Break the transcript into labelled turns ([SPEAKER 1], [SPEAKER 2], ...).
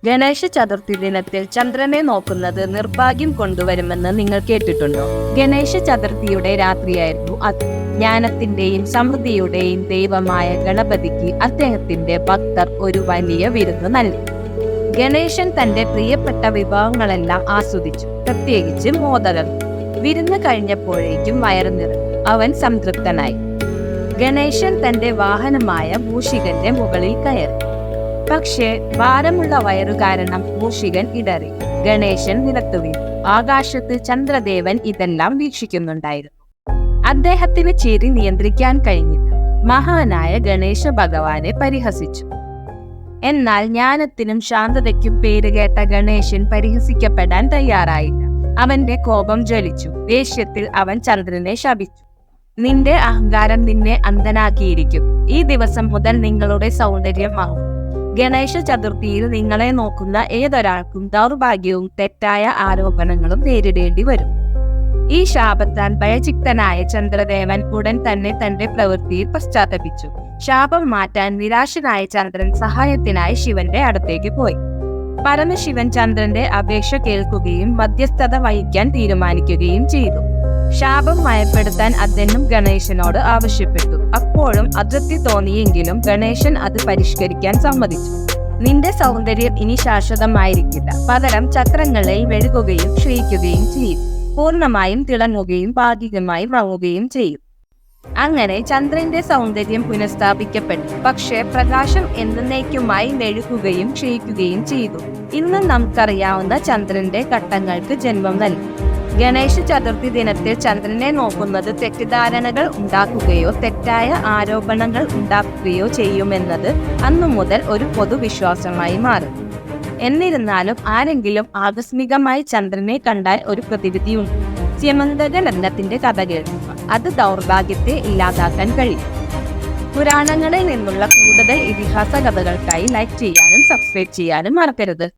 [SPEAKER 1] ഗണേശ ചതുർത്ഥി ദിനത്തിൽ ചന്ദ്രനെ നോക്കുന്നത് നിർഭാഗ്യം കൊണ്ടുവരുമെന്ന് നിങ്ങൾ കേട്ടിട്ടുണ്ടോ? ഗണേശ ചതുർത്ഥിയുടെ രാത്രിയായിരുന്നു അത്. ജ്ഞാനത്തിന്റെയും സമൃദ്ധിയുടെയും ദൈവമായ ഗണപതിക്ക് അദ്ദേഹത്തിന്റെ ഭക്തർ ഒരു വലിയ വിരുന്ന് നൽകി. ഗണേശൻ തന്റെ പ്രിയപ്പെട്ട വിഭവങ്ങളെല്ലാം ആസ്വദിച്ചു, പ്രത്യേകിച്ച് മോദകം. വിരുന്ന് കഴിഞ്ഞപ്പോഴേക്കും വയറു നിറഞ്ഞു. അവൻ സംതൃപ്തനായി. ഗണേശൻ തന്റെ വാഹനമായ മൂഷികന്റെ മുകളിൽ കയറി. പക്ഷേ ഭാരമുള്ള വയറു കാരണം മൂഷികൻ ഇടറി. ഗണേശൻ നിലത്തു വീണു. ആകാശത്ത് ചന്ദ്രദേവൻ ഇതെല്ലാം വീക്ഷിക്കുന്നുണ്ടായിരുന്നു. അദ്ദേഹത്തിന് ചിരി നിയന്ത്രിക്കാൻ കഴിഞ്ഞില്ല. മഹാനായ ഗണേശ ഭഗവാനെ പരിഹസിച്ചു. എന്നാൽ ജ്ഞാനത്തിനും ശാന്തതയ്ക്കും പേരുകേട്ട ഗണേശൻ പരിഹസിക്കപ്പെടാൻ തയ്യാറായില്ല. അവന്റെ കോപം ജ്വലിച്ചു. ദേഷ്യത്തിൽ അവൻ ചന്ദ്രനെ ശപിച്ചു. നിന്റെ അഹങ്കാരം നിന്നെ അന്ധനാക്കിയിരിക്കും. ഈ ദിവസം മുതൽ നിങ്ങളുടെ സൗന്ദര്യം മാറും. ഗണേശ ചതുർത്ഥിയിൽ നിങ്ങളെ നോക്കുന്ന ഏതൊരാൾക്കും ദൗർഭാഗ്യവും തെറ്റായ ആരോപണങ്ങളും നേരിടേണ്ടി വരും. ഈ ശാപത്താൽ ഭയചിത്തനായ ചന്ദ്രദേവൻ ഉടൻ തന്നെ തന്റെ പ്രവൃത്തിയിൽ പശ്ചാത്തപിച്ചു. ശാപം മാറ്റാൻ നിരാശനായ ചന്ദ്രൻ സഹായത്തിനായി ശിവന്റെ അടുത്തേക്ക് പോയി. പരമശിവൻ ചന്ദ്രന്റെ അപേക്ഷ കേൾക്കുകയും മധ്യസ്ഥത വഹിക്കാൻ തീരുമാനിക്കുകയും ചെയ്തു. ശാപം മയപ്പെടുത്താൻ അദ്ദേഹം ഗണേശനോട് ആവശ്യപ്പെട്ടു. അപ്പോഴും അതൃപ്തി തോന്നിയെങ്കിലും ഗണേശൻ അത് പരിഷ്കരിക്കാൻ സമ്മതിച്ചു. നിന്റെ സൗന്ദര്യം ഇനി ശാശ്വതമായിരിക്കില്ല. പകരം ചക്രങ്ങളെ വെഴുകുകയും ക്ഷയിക്കുകയും ചെയ്യും. പൂർണ്ണമായും തിളങ്ങുകയും ഭാഗികമായി മങ്ങുകയും ചെയ്യും. അങ്ങനെ ചന്ദ്രന്റെ സൗന്ദര്യം പുനഃസ്ഥാപിക്കപ്പെട്ടു. പക്ഷേ പ്രകാശം എന്നേക്കുമായി മെഴുകുകയും ക്ഷയിക്കുകയും ചെയ്തു. ഇന്ന് നമുക്കറിയാവുന്ന ചന്ദ്രന്റെ ഘട്ടങ്ങൾക്ക് ജന്മം നൽകി. ഗണേശ ചതുർത്ഥി ദിനത്തിൽ ചന്ദ്രനെ നോക്കുന്നത് തെറ്റിദ്ധാരണകൾ ഉണ്ടാക്കുകയോ തെറ്റായ ആരോപണങ്ങൾ ഉണ്ടാക്കുകയോ ചെയ്യുമെന്നത് അന്നു മുതൽ ഒരു പൊതുവിശ്വാസമായി മാറി. എന്നിരുന്നാലും ആരെങ്കിലും ആകസ്മികമായി ചന്ദ്രനെ കണ്ടാൽ ഒരു പ്രതിവിധിയുണ്ട്. സ്യമന്തകലഗ്നത്തിന്റെ കഥ കേൾക്കുക. അത് ദൗർഭാഗ്യത്തെ ഇല്ലാതാക്കാൻ കഴിയും. പുരാണങ്ങളിൽ നിന്നുള്ള കൂടുതൽ ഇതിഹാസ കഥകൾക്കായി ലൈക്ക് ചെയ്യാനും സബ്സ്ക്രൈബ് ചെയ്യാനും മറക്കരുത്.